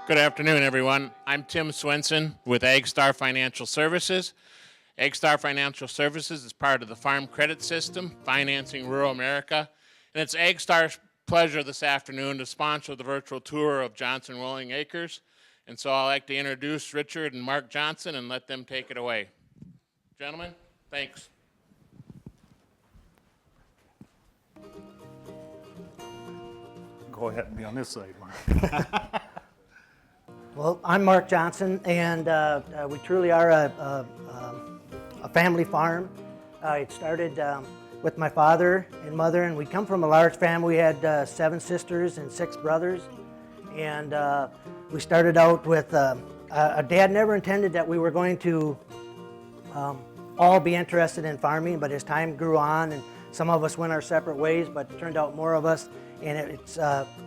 Good afternoon, everyone. I'm Tim Swenson with AgStar Financial Services. AgStar Financial Services is part of the Farm Credit System, financing rural America. And it's AgStar's pleasure this afternoon to sponsor the virtual tour of Johnson Rolling Acres. And so I'd like to introduce Richard and Mark Johnson and let them take it away. Gentlemen, thanks. Go ahead and be on this side, Mark. Well, I'm Mark Johnson, and we truly are a family farm. It started with my father and mother, and we come from a large family. We had 7 sisters and 6 brothers, and we started out with Dad never intended that we were going to all be interested in farming, but as time grew on, and some of us went our separate ways, but it turned out more of us, and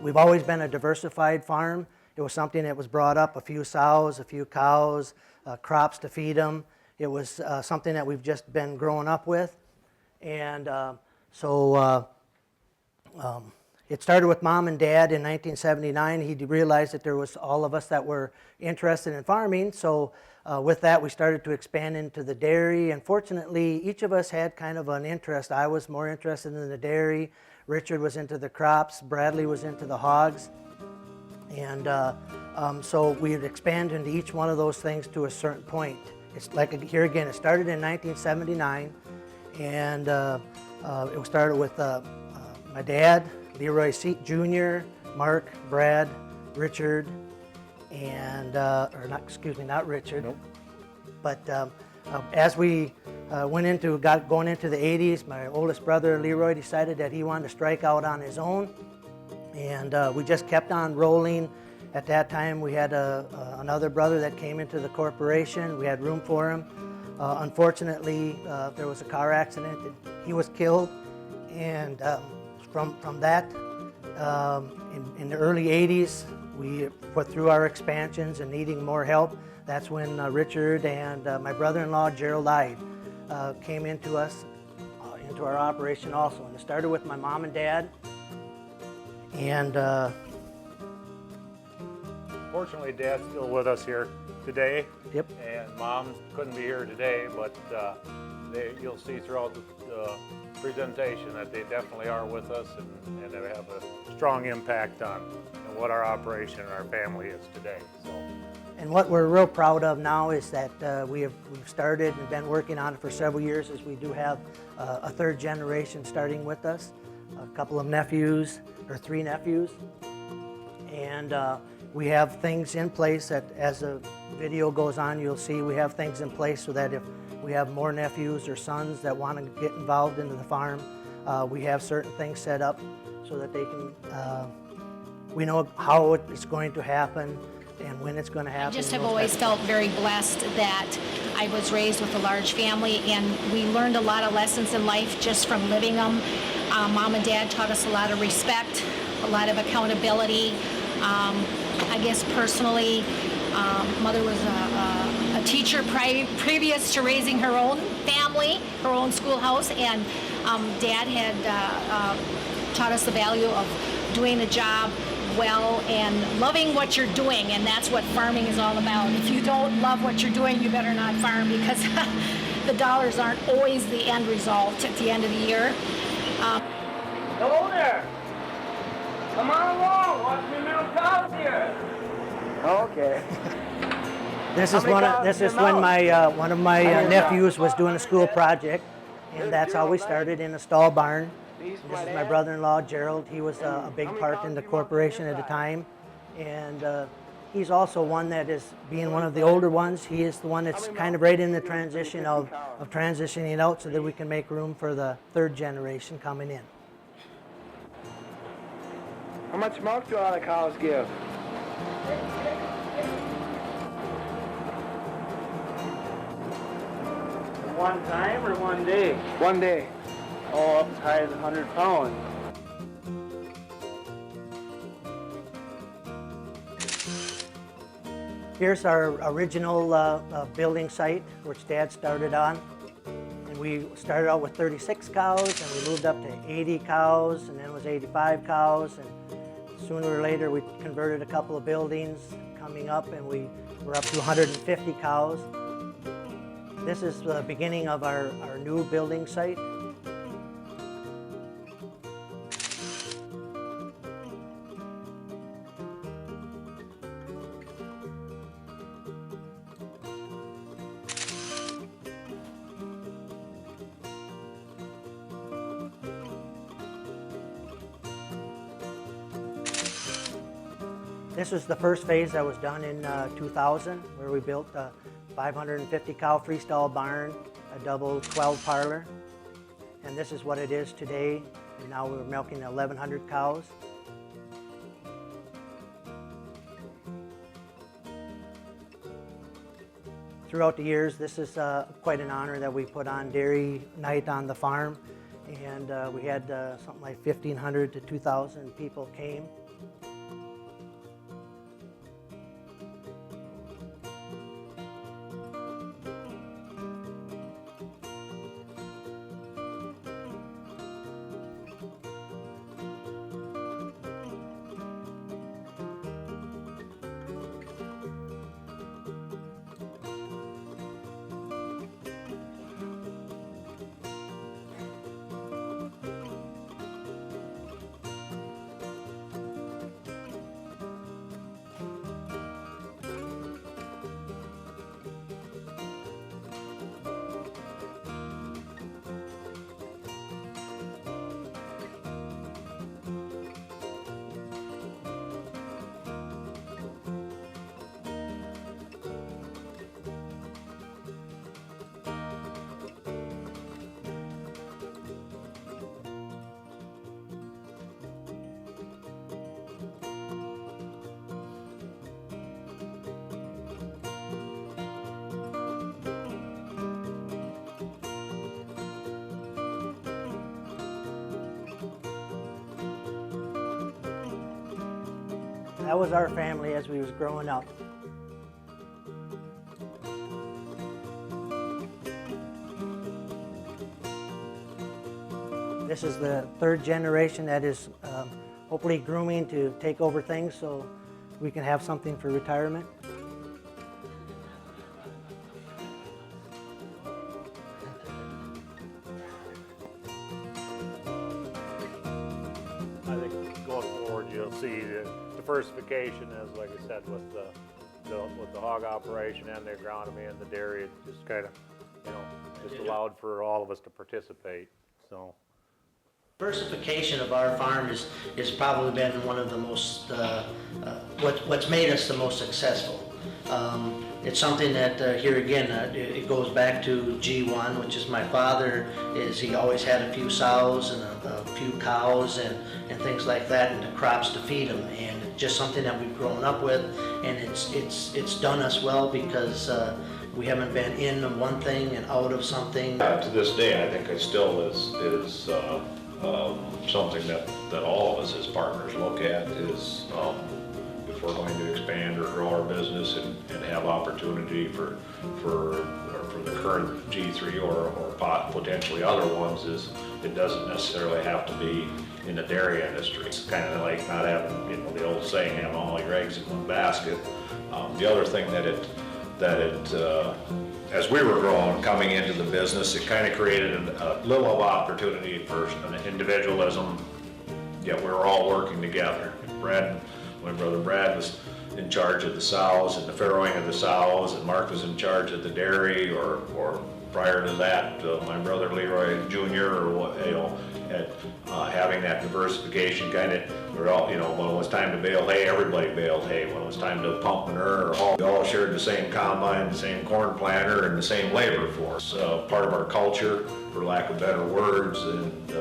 we've always been a diversified farm. It was something that was brought up, a few sows, a few cows, crops to feed them. It was something that we've just been growing up with. And it started with Mom and Dad in 1979. He realized that there was all of us that were interested in farming. So with that, we started to expand into the dairy. And fortunately, each of us had kind of an interest. I was more interested in the dairy. Richard was into the crops. Bradley was into the hogs. And so we would expand into each one of those things to a certain point. It's like, here again, it started in 1979, and it started with my dad, Leroy Jr., Mark, Brad, Richard, and, not Richard. Nope. But as we going into the 80s, my oldest brother, Leroy, decided that he wanted to strike out on his own. And we just kept on rolling. At that time, we had another brother that came into the corporation. We had room for him. Unfortunately, there was a car accident and he was killed. And from that, in the early 80s, we put through our expansions and needing more help. That's when Richard and my brother-in-law, Gerald Ide, came into us, into our operation also. And it started with my mom and dad. And Fortunately, Dad's still with us here today. Yep. And Mom couldn't be here today, but you'll see throughout the presentation that they definitely are with us, and they have a strong impact on what our operation and our family is today. So. And what we're real proud of now is that we've started and been working on it for several years, as we do have a 3rd generation starting with us, a couple of nephews, or 3 nephews, and we have things in place that as the video goes on, you'll see we have things in place so that if we have more nephews or sons that want to get involved into the farm, we have certain things set up so that they can, we know how it's going to happen and when it's going to happen. I just have always felt very blessed that I was raised with a large family, and we learned a lot of lessons in life just from living them. Mom and Dad taught us a lot of respect, a lot of accountability. I guess personally, Mother was a teacher previous to raising her own family, her own schoolhouse, and Dad had taught us the value of doing a job well and loving what you're doing, and that's what farming is all about. If you don't love what you're doing, you better not farm, because the dollars aren't always the end result at the end of the year. Hello there. Come on along. Watch me milk cows here. Okay. This is when my one of my nephews was doing a school project, and that's how we started, in a stall barn. This is my brother-in-law, Gerald. He was a big part in the corporation at the time, and he's also one that is, being one of the older ones, he is the one that's kind of right in the transition of transitioning out so that we can make room for the 3rd generation coming in. How much milk do all the cows give? One time or one day? One day. Oh, up as high as 100 pounds. Here's our original building site, which Dad started on. And we started out with 36 cows, and we moved up to 80 cows, and then it was 85 cows. And sooner or later, we converted a couple of buildings, coming up, and we're up to 150 cows. This is the beginning of our new building site. This was the first phase that was done in 2000, where we built a 550 cow freestall barn, a double 12 parlor. And this is what it is today. And now we're milking 1,100 cows. Throughout the years, this is quite an honor that we put on dairy night on the farm. And we had something like 1,500 to 2,000 people came. That was our family as we was growing up. This is the third generation that is hopefully grooming to take over things so we can have something for retirement. I think going forward, you'll see the diversification, as like I said, with the hog operation and the agronomy and the dairy. It just kind of, just allowed for all of us to participate. So. Diversification of our farm is probably been one of the most, what's made us the most successful. It's something that here again, it goes back to G1, which is my father. He always had a few sows and a few cows and things like that, and the crops to feed them. And it's just something that we've grown up with, and it's done us well because we haven't been in one thing and out of something. To this day, I think it still is something that all of us as partners look at is if we're going to expand or grow our business and have opportunity for the current G3 or potentially other ones, is it doesn't necessarily have to be in the dairy industry. It's kind of like not having, the old saying, having all your eggs in one basket. The other thing that it as we were growing, coming into the business, it kind of created a little of opportunity for an individualism, yet we were all working together. My brother Brad was in charge of the sows and the farrowing of the sows, and Mark was in charge of the dairy, or prior to that, my brother Leroy Jr. Having that diversification kind of, we're all, when it was time to bale hay, everybody baled hay. When it was time to pump manure, we all shared the same combine, the same corn planter, and the same labor force. Part of our culture, for lack of better words, and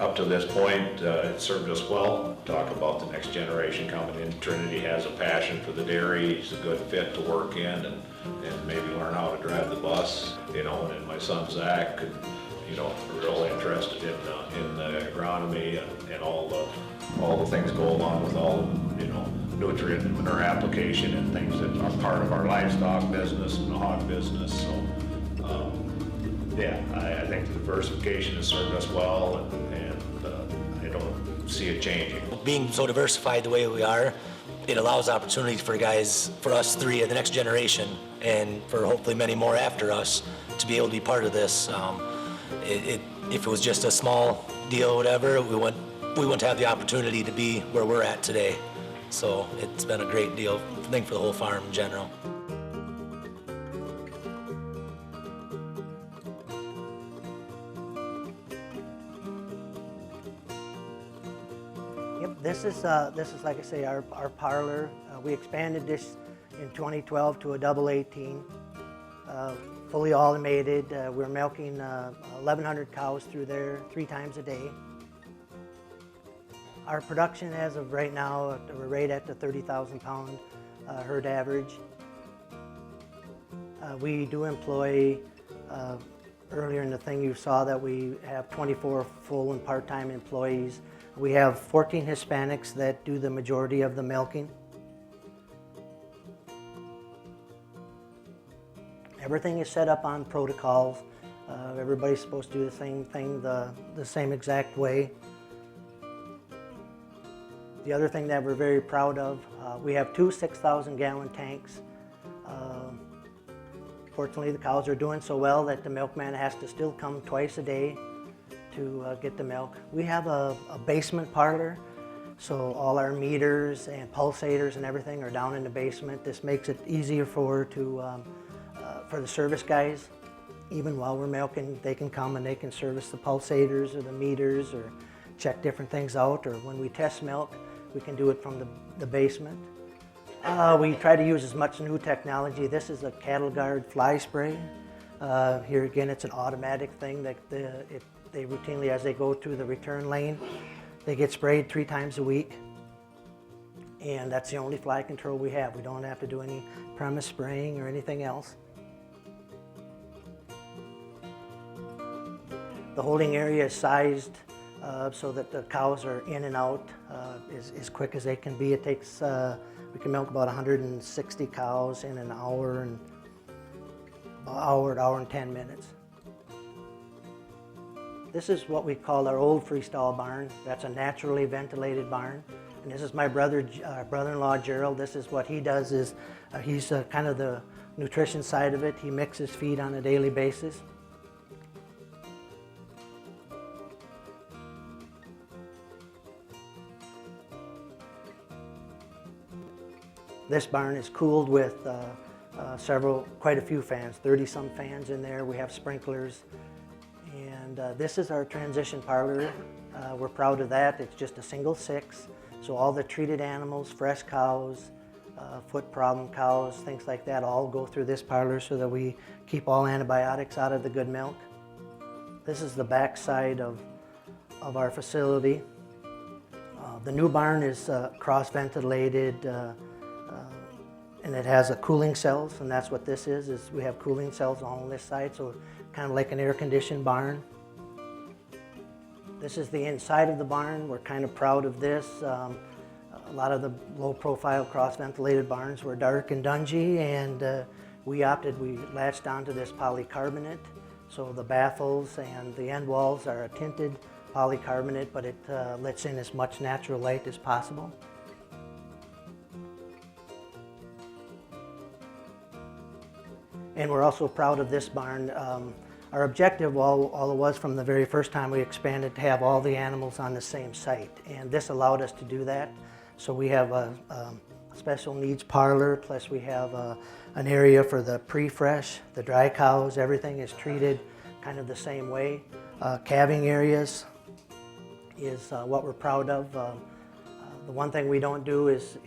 up to this point, it served us well. Talk about the next generation coming in. Trinity has a passion for the dairy. He's a good fit to work in and maybe learn how to drive the bus. And then my son Zach, real interested in the agronomy and all the things go along with all nutrient and manure application and things that are part of our livestock business and the hog business. So I think the diversification has served us well, and I don't see it changing. Being so diversified the way we are, it allows opportunities for guys, for us three, the next generation, and for hopefully many more after us, to be able to be part of this. If it was just a small deal or whatever, we wouldn't have the opportunity to be where we're at today. So it's been a great deal, I think, for the whole farm in general. Yep, this is like I say, our parlor. We expanded this in 2012 to a double 18, fully automated. We're milking 1,100 cows through there 3 times a day. Our production as of right now, we're right at the 30,000 pound herd average. We do employ, earlier in the thing you saw that we have 24 full and part-time employees. We have 14 Hispanics that do the majority of the milking. Everything is set up on protocols. Everybody's supposed to do the same thing the same exact way. The other thing that we're very proud of, we have 2 6,000 gallon tanks. Fortunately, the cows are doing so well that the milkman has to still come twice a day to get the milk. We have a basement parlor, so all our meters and pulsators and everything are down in the basement. This makes it easier for the service guys. Even while we're milking, they can come and they can service the pulsators or the meters or check different things out, or when we test milk, we can do it from the basement. We try to use as much new technology. This is a cattle guard fly spray. Here again, it's an automatic thing that they routinely, as they go through the return lane, they get sprayed 3 times a week. And that's the only fly control we have. We don't have to do any premise spraying or anything else. The holding area is sized so that the cows are in and out as quick as they can be. It takes, we can milk about 160 cows in an hour and hour and 10 minutes. This is what we call our old freestall barn. That's a naturally ventilated barn. And this is my brother-in-law, Gerald. This is what he does is, he's kind of the nutrition side of it. He mixes feed on a daily basis. This barn is cooled with quite a few fans, 30-some fans in there. We have sprinklers. And this is our transition parlor. We're proud of that. It's just a single 6. So all the treated animals, fresh cows, foot problem cows, things like that, all go through this parlor so that we keep all antibiotics out of the good milk. This is the back side of our facility. The new barn is cross-ventilated, and it has a cooling cells, and that's what this is we have cooling cells on this side, so kind of like an air-conditioned barn. This is the inside of the barn. We're kind of proud of this. A lot of the low-profile cross-ventilated barns were dark and dungy, and we latched onto this polycarbonate, so the baffles and the end walls are a tinted polycarbonate, but it lets in as much natural light as possible. And we're also proud of this barn. Our objective all it was from the very first time we expanded to have all the animals on the same site, and this allowed us to do that. So we have a special needs parlor, plus we have an area for the pre-fresh, the dry cows. Everything is treated kind of the same way. Calving areas is what we're proud of. The one thing we don't do is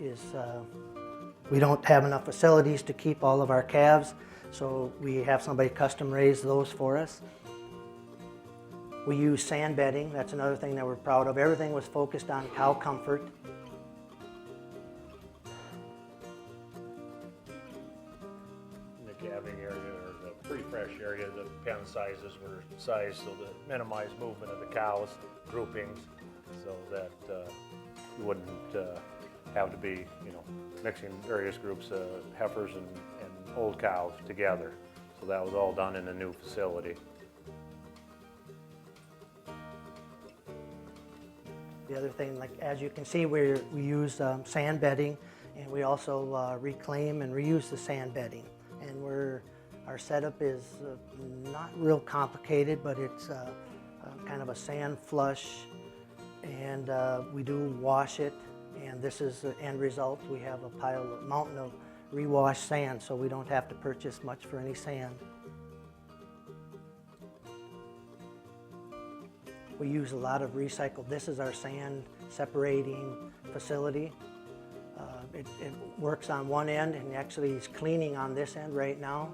we don't have enough facilities to keep all of our calves. So we have somebody custom raise those for us. We use sand bedding. That's another thing that we're proud of. Everything was focused on cow comfort. In the calving area or the pre-fresh area, the pen sizes were sized so to minimize movement of the cows, groupings, so that you wouldn't have to be, mixing various groups of heifers and old cows together. So that was all done in a new facility. The other thing, like as you can see, we use sand bedding. and we also reclaim and reuse the sand bedding. And our setup is not real complicated, but it's kind of a sand flush, and we do wash it, and this is the end result. We have a mountain of rewashed sand, so we don't have to purchase much for any sand. We use a lot of recycled. This is our sand separating facility. It works on one end, and actually is cleaning on this end right now.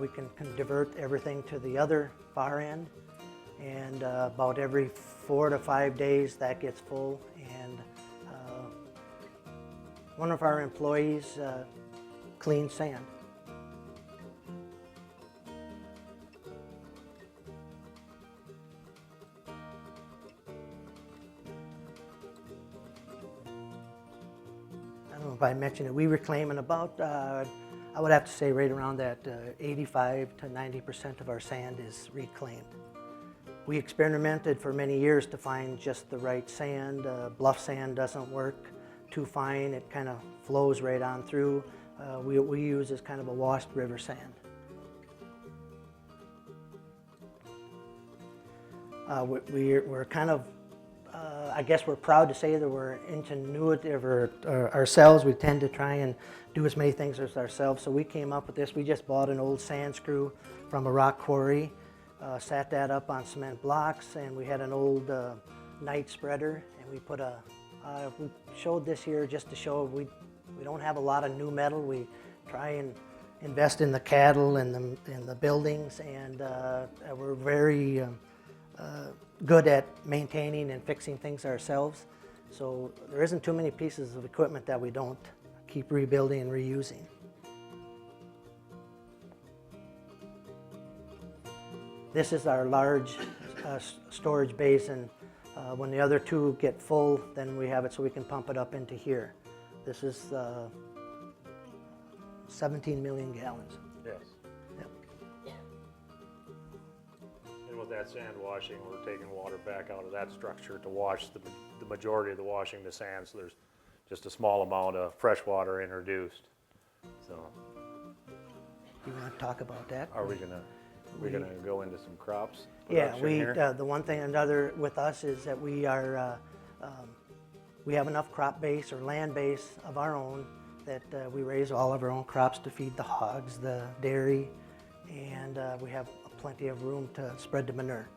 We can divert everything to the other far end, and about every 4 to 5 days that gets full. And one of our employees cleans sand. I don't know if I mentioned it, we reclaim in about, I would have to say right around that 85 to 90% of our sand is reclaimed. We experimented for many years to find just the right sand. Bluff sand doesn't work too fine, it kind of flows right on through. We use as kind of a washed river sand. We're kind of, I guess we're proud to say that we're ingenuitive ourselves. We tend to try and do as many things as ourselves. So we came up with this. We just bought an old sand screw from a rock quarry, sat that up on cement blocks, and we had an old night spreader, and we put we showed this here just to show we don't have a lot of new metal. We try and invest in the cattle and the buildings, and we're very good at maintaining and fixing things ourselves. So there isn't too many pieces of equipment that we don't keep rebuilding and reusing. This is our large storage basin. When the other two get full, then we have it so we can pump it up into here. This is 17 million gallons. Yes. Yep. And with that sand washing, we're taking water back out of that structure to wash the majority of the washing the sand, so there's just a small amount of fresh water introduced. So, You want to talk about that? are we gonna go into some crops? Yeah, production here? the one thing another with us is that we are we have enough crop base or land base of our own that we raise all of our own crops to feed the hogs, the dairy, and we have plenty of room to spread the manure.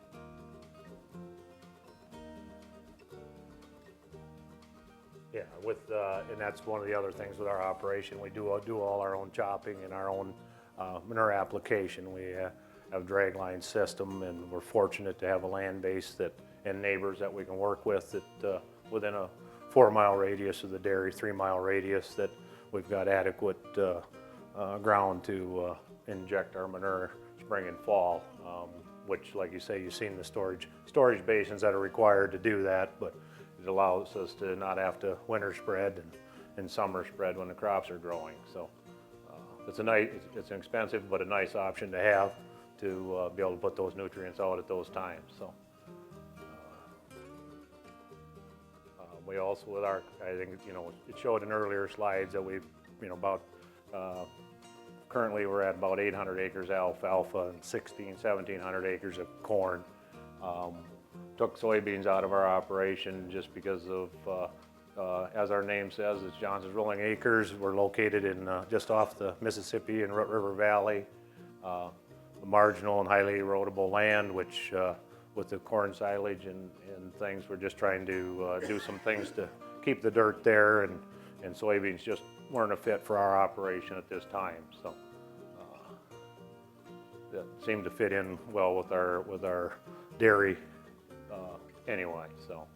Yeah, and that's one of the other things with our operation. We do all our own chopping and our own manure application. We have a dragline system, and we're fortunate to have a land base and neighbors that we can work with that within a 4-mile radius of the dairy, 3-mile radius, that we've got adequate ground to inject our manure spring and fall, which, like you say, you've seen the storage basins that are required to do that, but it allows us to not have to winter spread and summer spread when the crops are growing. So it's an expensive but a nice option to have to be able to put those nutrients out at those times. So we also, with our, I think, it showed in earlier slides that we've, currently we're at about 800 acres alfalfa and 1,700 acres of corn. Took soybeans out of our operation just because of, as our name says, it's Johnson's Rolling Acres. We're located in just off the Mississippi and Root River Valley, marginal and highly erodible land, which with the corn silage and things, we're just trying to do some things to keep the dirt there, and soybeans just weren't a fit for our operation at this time. So that seemed to fit in well with our dairy anyway. So.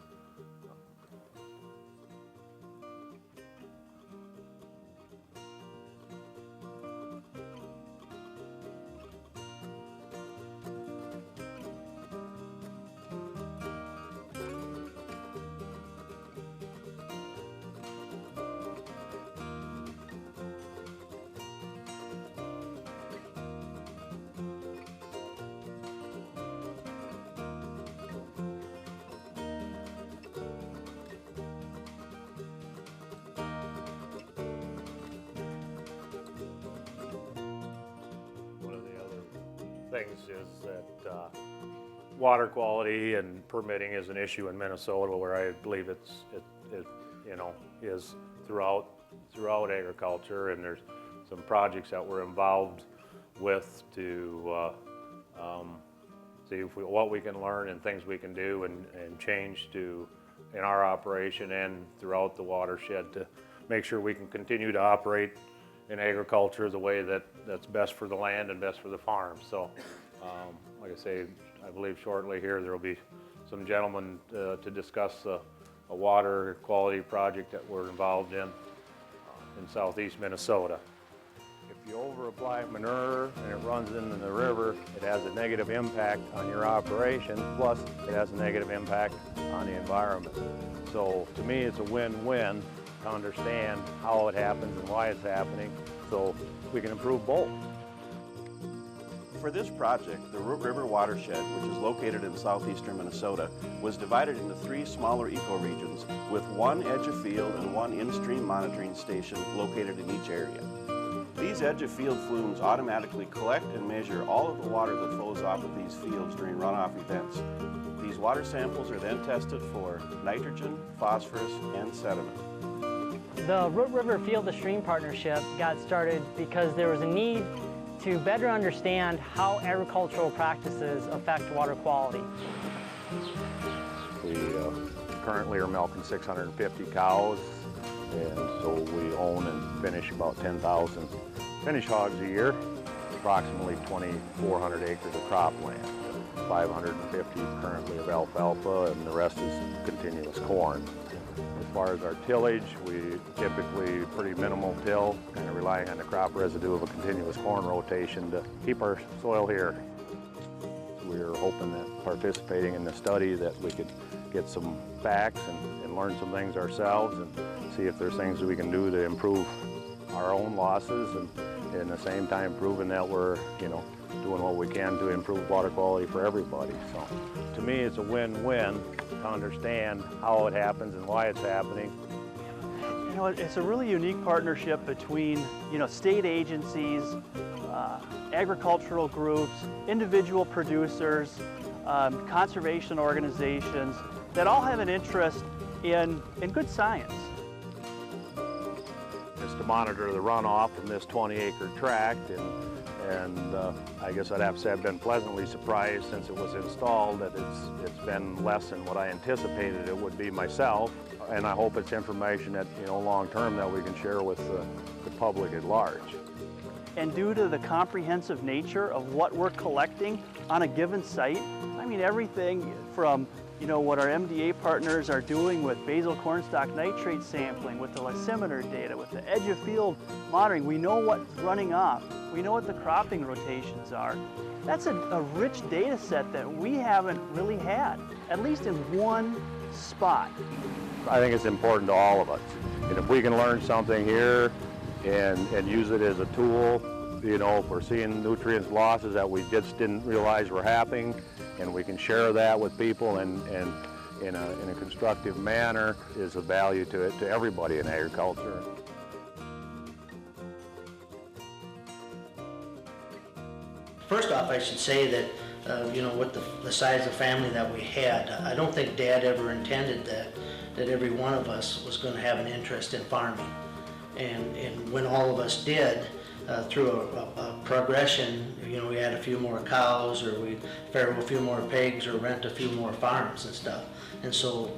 things is that water quality and permitting is an issue in Minnesota, where I believe it you know, is throughout agriculture, and there's some projects that we're involved with to see what we can learn and things we can do and change to in our operation and throughout the watershed to make sure we can continue to operate in agriculture the way that's best for the land and best for the farm. So, like I say, I believe shortly here there will be some gentlemen to discuss a water quality project that we're involved in southeast Minnesota. If you over-apply manure and it runs into the river, it has a negative impact on your operation, plus it has a negative impact on the environment. So to me, it's a win-win to understand how it happens and why it's happening, so we can improve both. For this project, the Root River watershed, which is located in southeastern Minnesota, was divided into 3 smaller ecoregions with 1 edge of field and 1 in-stream monitoring station located in each area. These edge of field flumes automatically collect and measure all of the water that flows off of these fields during runoff events. These water samples are then tested for nitrogen, phosphorus, and sediment. The Root River Field to Stream Partnership got started because there was a need to better understand how agricultural practices affect water quality. We currently are milking 650 cows, and so we own and finish about 10,000 finish hogs a year, approximately 2,400 acres of cropland, 550 currently of alfalfa, and the rest is continuous corn. As far as our tillage, we typically pretty minimal till, kind of relying on the crop residue of a continuous corn rotation to keep our soil here. We are hoping that participating in the study that we could get some facts and learn some things ourselves and see if there's things that we can do to improve our own losses, and at the same time proving that we're, you know, doing what we can to improve water quality for everybody. So to me, it's a win-win to understand how it happens and why it's happening. You know, it's a really unique partnership between, you know, state agencies, agricultural groups, individual producers, conservation organizations that all have an interest in good science. Is to monitor the runoff from this 20-acre tract, and I guess I'd have to say I've been pleasantly surprised since it was installed that it's been less than what I anticipated it would be myself, and I hope it's information that, you know, long term that we can share with the public at large. And due to the comprehensive nature of what we're collecting on a given site, I mean everything from, you know, what our MDA partners are doing with basal cornstalk nitrate sampling, with the lysimeter data, with the edge of field monitoring. We know what's running off. We know what the cropping rotations are. That's a rich data set that we haven't really had, at least in one spot. I think it's important to all of us. And if we can learn something here and use it as a tool, you know, if we're seeing nutrient losses that we just didn't realize were happening, and we can share that with people and in a constructive manner, is of value to everybody in agriculture. First off, I should say that, you know, with the size of family that we had, I don't think Dad ever intended that every one of us was going to have an interest in farming. And when all of us did, through a progression, you know, we had a few more cows, or we farrow a few more pigs, or rent a few more farms and stuff. And so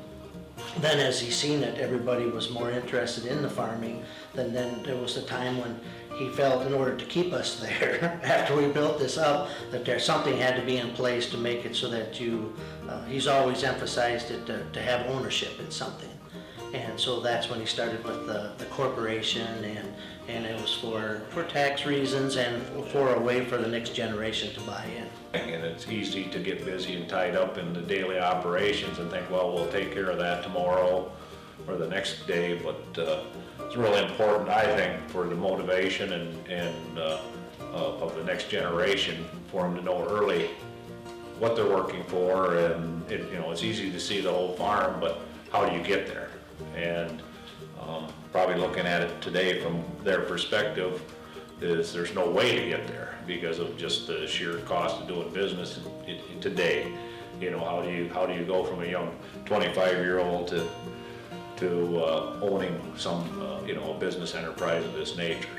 then as he seen it, everybody was more interested in the farming. Then there was a time when he felt in order to keep us there, after we built this up, that there something had to be in place to make it so that he's always emphasized it to have ownership in something. And so that's when he started with the corporation, and it was for tax reasons and for a way for the next generation to buy in. And it's easy to get busy and tied up in the daily operations and think, well, we'll take care of that tomorrow or the next day, but it's really important, I think, for the motivation and of the next generation, for them to know early what they're working for. And you know, it's easy to see the whole farm, but how do you get there? And probably looking at it today from their perspective, is there's no way to get there because of just the sheer cost of doing business today. You know, how do you go from a young 25-year-old to owning some a business enterprise of this nature?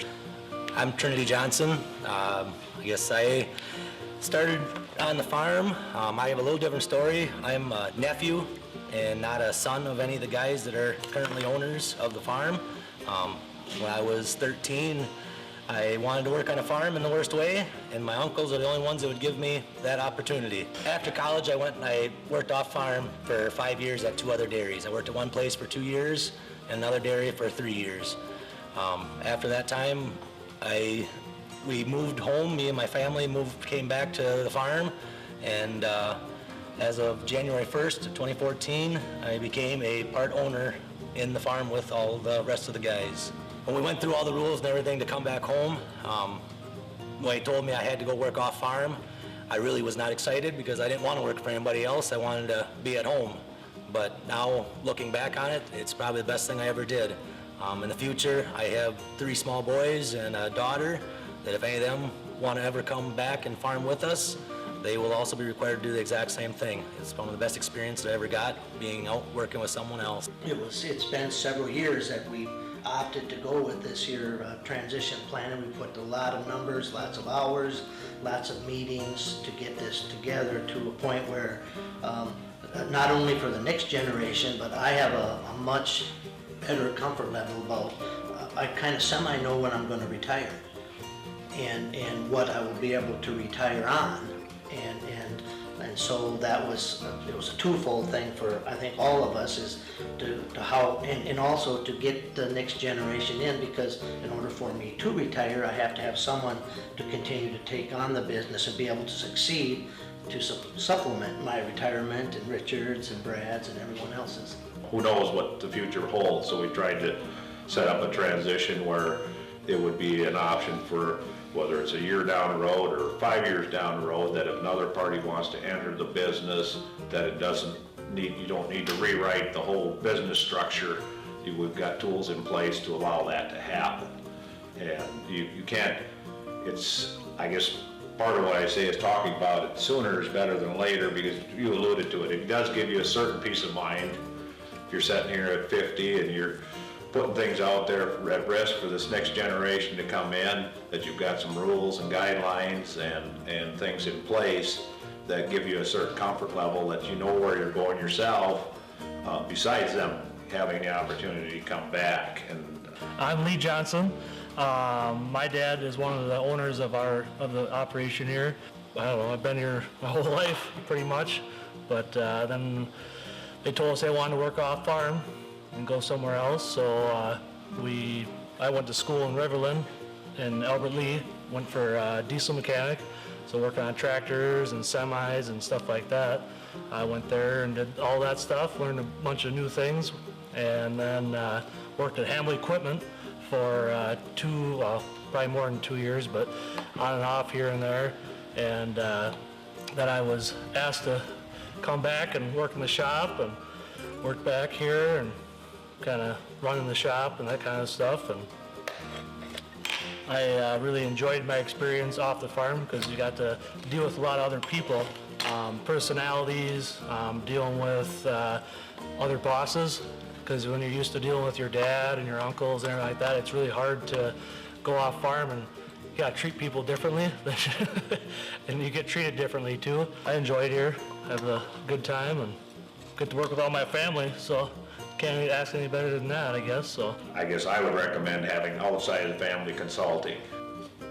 I'm Trinity Johnson. I guess I started on the farm. I have a little different story. I'm a nephew and not a son of any of the guys that are currently owners of the farm. When I was 13, I wanted to work on a farm in the worst way, and my uncles are the only ones that would give me that opportunity. After college, I went and I worked off farm for 5 years at 2 other dairies. I worked at one place for 2 years and another dairy for 3 years. After that time, we moved home. Me and my family came back to the farm, and as of January 1st, 2014, I became a part owner in the farm with all the rest of the guys. When we went through all the rules and everything to come back home, when he told me I had to go work off farm, I really was not excited because I didn't want to work for anybody else. I wanted to be at home. But now, looking back on it, it's probably the best thing I ever did. In the future, I have 3 small boys and a daughter that if any of them want to ever come back and farm with us, they will also be required to do the exact same thing. It's one of the best experiences I ever got, being out working with someone else. It's been several years that we opted to go with this here transition plan, and we put a lot of numbers, lots of hours, lots of meetings to get this together to a point where not only for the next generation, but I have a much better comfort level about, I kind of semi know when I'm going to retire and what I will be able to retire on. And so that was, it was a twofold thing for, I think, all of us, is to how, and also to get the next generation in, because in order for me to retire, I have to have someone to continue to take on the business and be able to succeed to supplement my retirement and Richard's and Brad's and everyone else's. Who knows what the future holds, so we tried to set up a transition where it would be an option for whether it's a year down the road or 5 years down the road, that if another party wants to enter the business, that you don't need to rewrite the whole business structure. We've got tools in place to allow that to happen. And you can't, I guess part of what I say is talking about it sooner is better than later, because you alluded to it. It does give you a certain peace of mind. If you're sitting here at 50 and you're putting things out there at risk for this next generation to come in, that you've got some rules and guidelines and things in place that give you a certain comfort level, that you know where you're going yourself, besides them having the opportunity to come back. And I'm Lee Johnson. My dad is one of the owners of the operation here. I don't know, I've been here my whole life pretty much, but then they told us they wanted to work off farm and go somewhere else, so I went to school in Riverland, and Albert Lee went for diesel mechanic, so working on tractors and semis and stuff like that. I went there and did all that stuff, learned a bunch of new things, and then worked at Hamley Equipment for probably more than 2 years, but on and off here and there. And then I was asked to come back and work in the shop and work back here and kind of running the shop and that kind of stuff. And I really enjoyed my experience off the farm, because you got to deal with a lot of other people, personalities, dealing with other bosses, because when you're used to dealing with your dad and your uncles and everything like that, it's really hard to go off farm, and you gotta treat people differently and you get treated differently too. I enjoyed here, have a good time, and get to work with all my family, so can't ask any better than that, I guess. So I guess I would recommend having outside of the family consulting.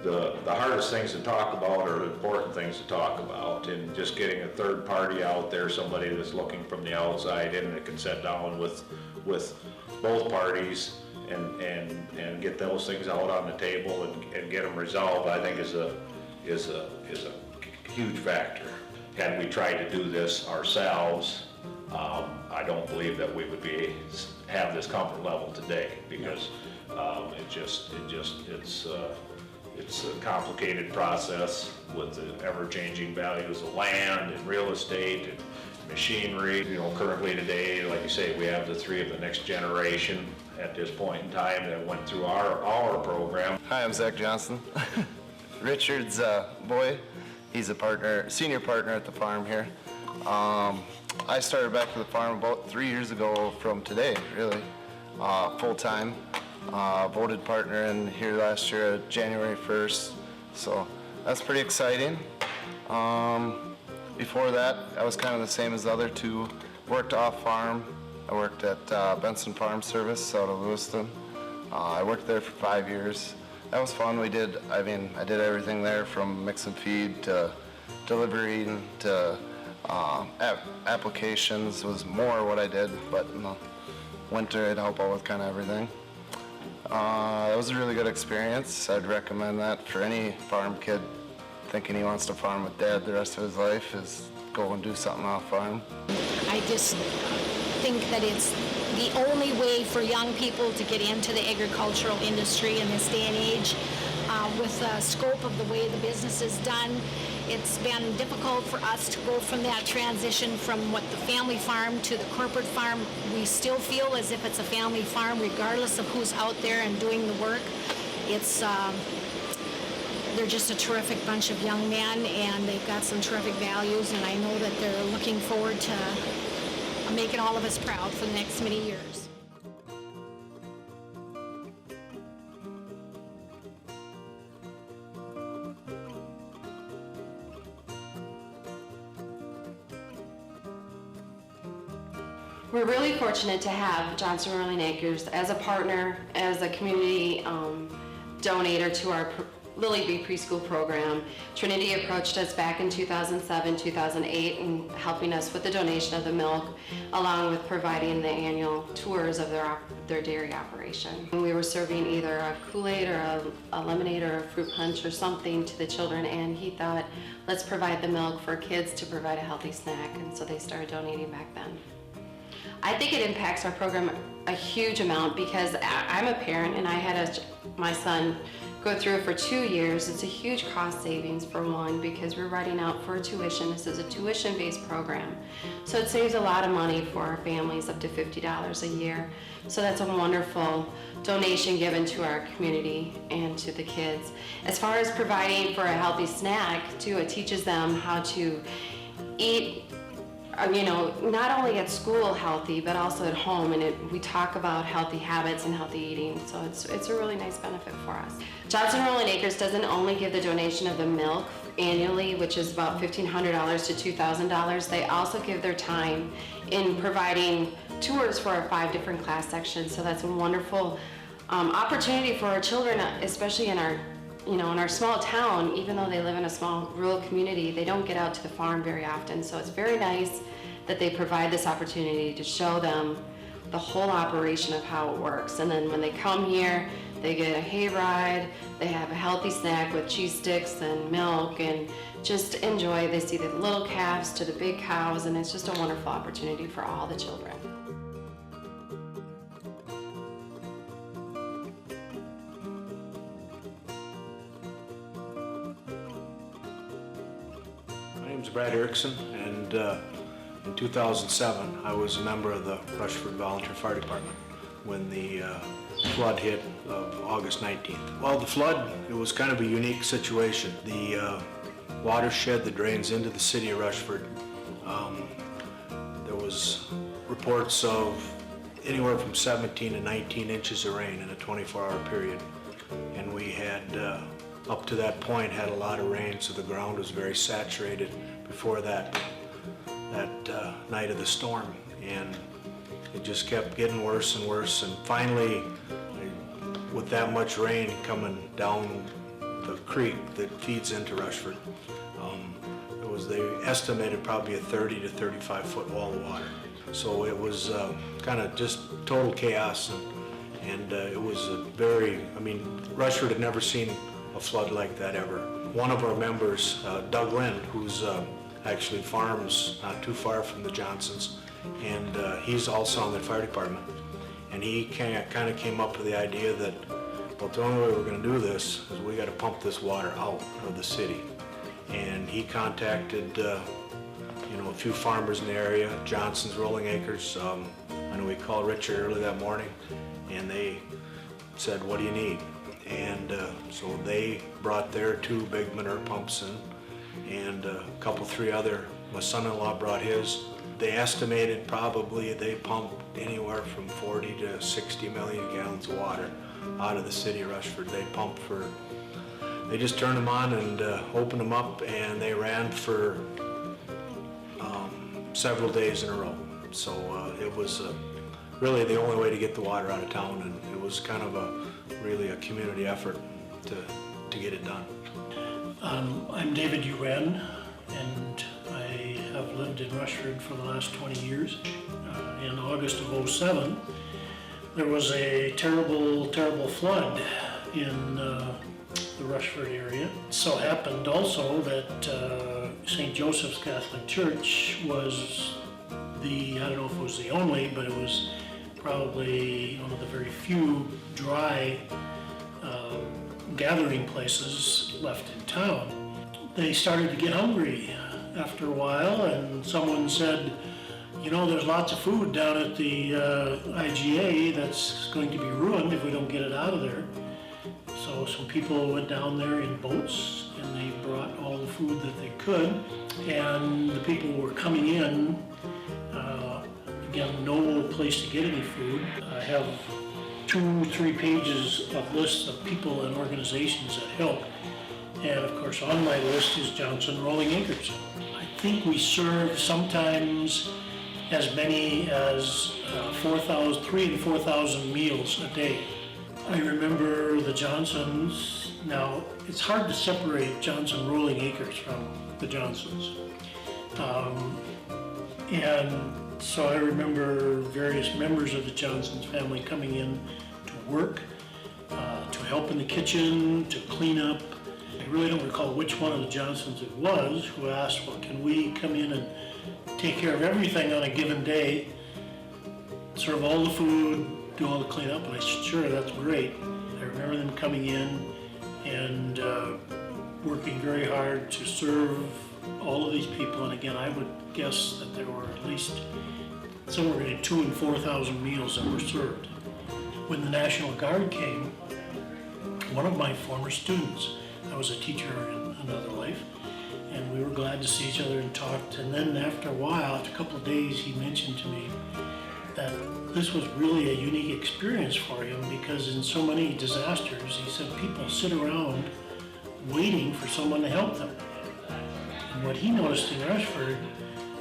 The hardest things to talk about are the important things to talk about, and just getting a third party out there, somebody that's looking from the outside in, that can sit down with both parties and get those things out on the table and get them resolved, I think is a huge factor. Had we tried to do this ourselves, I don't believe that we would have this comfort level today, because it's a complicated process with the ever-changing values of land and real estate and machinery. Currently today, like you say, we have the 3 of the next generation at this point in time that went through our program. Hi, I'm Zach Johnson. Richard's boy. He's a partner, senior partner at the farm here. I started back to the farm about 3 years ago from today, really, full-time. Voted partner in here last year, January 1st, so that's pretty exciting. Before that, I was kind of the same as the other two. Worked off-farm. I worked at Benson Farm Service out of Lewiston. I worked there for 5 years. That was fun. I did everything there from mixing feed to delivering to applications was more what I did, but in the winter I'd help out with kind of everything. It was a really good experience. I'd recommend that for any farm kid thinking he wants to farm with Dad the rest of his life, is go and do something off farm. I just think that it's the only way for young people to get into the agricultural industry in this day and age. With the scope of the way the business is done, it's been difficult for us to go from that transition from what the family farm to the corporate farm. We still feel as if it's a family farm regardless of who's out there and doing the work. It's they're just a terrific bunch of young men, and they've got some terrific values, and I know that they're looking forward to making all of us proud for the next many years. We're really fortunate to have Johnson Rolling Acres as a partner, as a community donator to our Lily Bee preschool program. Trinity approached us back in 2007, 2008 and helping us with the donation of the milk, along with providing the annual tours of their dairy operation. We were serving either a Kool-Aid or a lemonade or a fruit punch or something to the children, and he thought, let's provide the milk for kids to provide a healthy snack, and so they started donating back then. I think it impacts our program a huge amount because I'm a parent and I had my son go through it for 2 years. It's a huge cost savings for one because we're writing out for tuition. This is a tuition-based program. So it saves a lot of money for our families, up to $50 a year. So that's a wonderful donation given to our community and to the kids. As far as providing for a healthy snack too, it teaches them how to eat, not only at school healthy, but also at home, and we talk about healthy habits and healthy eating, so it's a really nice benefit for us. Johnson Rolling Acres doesn't only give the donation of the milk annually, which is about $1,500 to $2,000, they also give their time in providing tours for our 5 different class sections, so that's a wonderful opportunity for our children, especially in our in our small town. Even though they live in a small rural community, they don't get out to the farm very often. So it's very nice that they provide this opportunity to show them the whole operation of how it works. And then when they come here, they get a hay ride, they have a healthy snack with cheese sticks and milk, and just enjoy. They see the little calves to the big cows, and it's just a wonderful opportunity for all the children. My name's Brad Erickson, and in 2007 I was a member of the Rushford Volunteer Fire Department when the flood hit of August 19th. Well, the flood, it was kind of a unique situation. The watershed that drains into the city of Rushford, there was reports of anywhere from 17 to 19 inches of rain in a 24-hour period, and we had up to that point had a lot of rain, so the ground was very saturated before that night of the storm, and it just kept getting worse and worse. And finally, with that much rain coming down the creek that feeds into Rushford, they estimated probably a 30 to 35 foot wall of water. So it was kind of just total chaos, and it was Rushford had never seen a flood like that ever. One of our members, Doug Lind, who's actually farms not too far from the Johnsons, and he's also on the fire department, and he kind of came up with the idea that, well, the only way we're going to do this is we got to pump this water out of the city. And he contacted a few farmers in the area, Johnson's Rolling Acres. I know we called Richard early that morning, and they said, what do you need? And so they brought their 2 big manure pumps in, and a couple, 3 other, my son-in-law brought his. They estimated probably they pumped anywhere from 40 to 60 million gallons of water out of the city of Rushford. They just turned them on and opened them up, and they ran for several days in a row. So it was really the only way to get the water out of town, and it was kind of really a community effort to get it done. I'm David UN, and I have lived in Rushford for the last 20 years. In August of '07, there was a terrible, terrible flood in the Rushford area. It so happened also that St. Joseph's Catholic Church was I don't know if it was the only, but it was probably one of the very few dry gathering places left in town. They started to get hungry after a while, and someone said, you know, there's lots of food down at the IGA that's going to be ruined if we don't get it out of there. So some people went down there in boats, and they brought all the food that they could, and the people were coming in. Again, no place to get any food. I have 2-3 pages of lists of people and organizations that help. And of course, on my list is Johnson Rolling Acres. I think we serve sometimes as many as 3,000 and 4,000 meals a day. I remember the Johnsons. Now, it's hard to separate Johnson Rolling Acres from the Johnsons. And so I remember various members of the Johnsons family coming in to work, to help in the kitchen, to clean up. I really don't recall which one of the Johnsons it was who asked, well, can we come in and take care of everything on a given day, serve all the food, do all the cleanup? And I said, sure, that's great. I remember them coming in and working very hard to serve all of these people. And again, I would guess that there were at least somewhere between 2,000 and 4,000 meals that were served. When the National Guard came, one of my former students, I was a teacher in another life, and we were glad to see each other and talked. And then after a while, after a couple of days, he mentioned to me that this was really a unique experience for him, because in so many disasters, he said people sit around waiting for someone to help them. And what he noticed in Rushford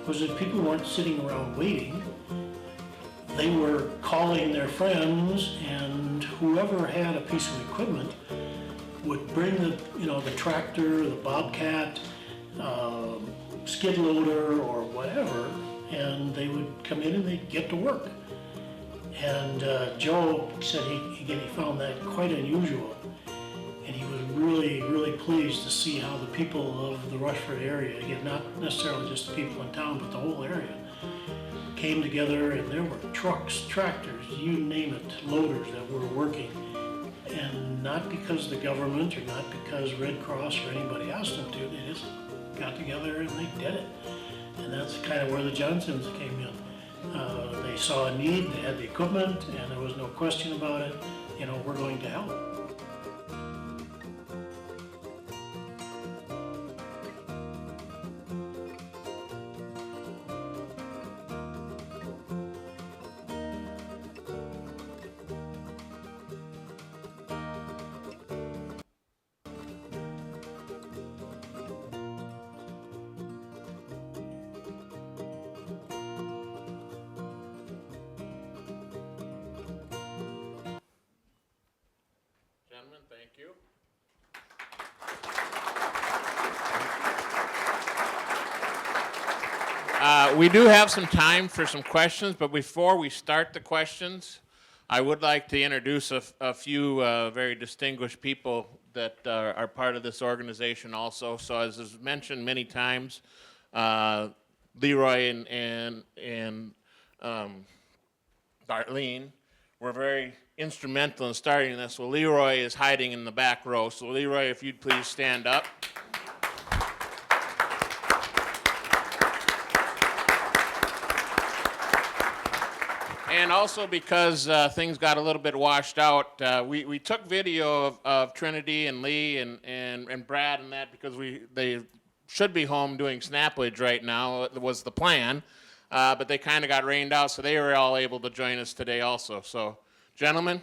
was that people weren't sitting around waiting. They were calling their friends, and whoever had a piece of equipment would bring the tractor, the bobcat, skid loader, or whatever, and they would come in and they'd get to work. And Joe said he found that quite unusual, and he was really, really pleased to see how the people of the Rushford area, again, not necessarily just the people in town, but the whole area, came together, and there were trucks, tractors, you name it, loaders that were working. And not because the government, or not because Red Cross or anybody asked them to, they just got together and they did it. And that's kind of where the Johnsons came in. They saw a need, they had the equipment, and there was no question about it. We're going to help. Gentlemen, thank you. We do have some time for some questions, but before we start the questions, I would like to introduce a few very distinguished people that are part of this organization also. So as is mentioned many times, Leroy and Darlene were very instrumental in starting this. Well, Leroy is hiding in the back row. So Leroy, if you'd please stand up. And also because things got a little bit washed out, we took video of Trinity and Lee and Brad and that because they should be home doing snappage right now, was the plan. But they kind of got rained out, so they were all able to join us today also. So, gentlemen.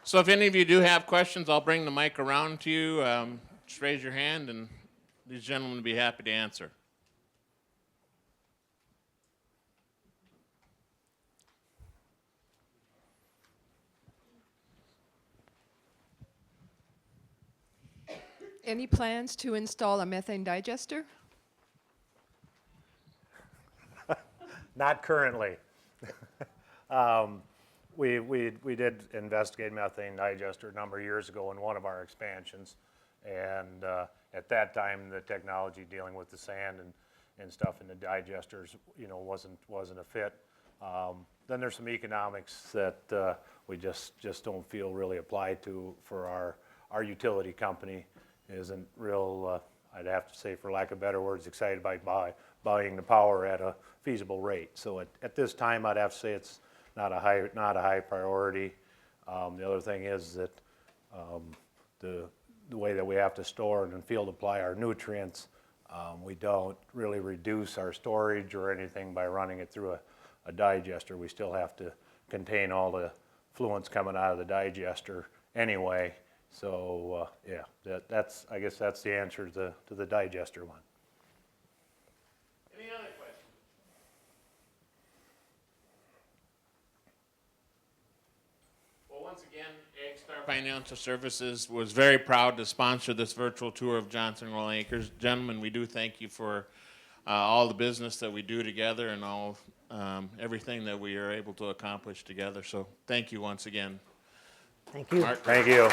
So if any of you do have questions, I'll bring the mic around to you. Just raise your hand, and these gentlemen will be happy to answer. Any plans to install a methane digester? Not currently. We did investigate methane digester a number of years ago in one of our expansions, and at that time the technology dealing with the sand and stuff in the digesters, wasn't a fit. Then there's some economics that we just don't feel really applied to for our utility company. Isn't real, I'd have to say, for lack of better words, excited about buying the power at a feasible rate. So at this time, I'd have to say it's not a high priority. The other thing is that the way that we have to store and field apply our nutrients, we don't really reduce our storage or anything by running it through a digester. We still have to contain all the fluents coming out of the digester anyway. So yeah, I guess that's the answer to the digester one. Any other questions? Well, once again, AgStar Financial Services was very proud to sponsor this virtual tour of Johnson Rolling Acres. Gentlemen, we do thank you for all the business that we do together and all everything that we are able to accomplish together. So thank you once again. Thank you. Thank you.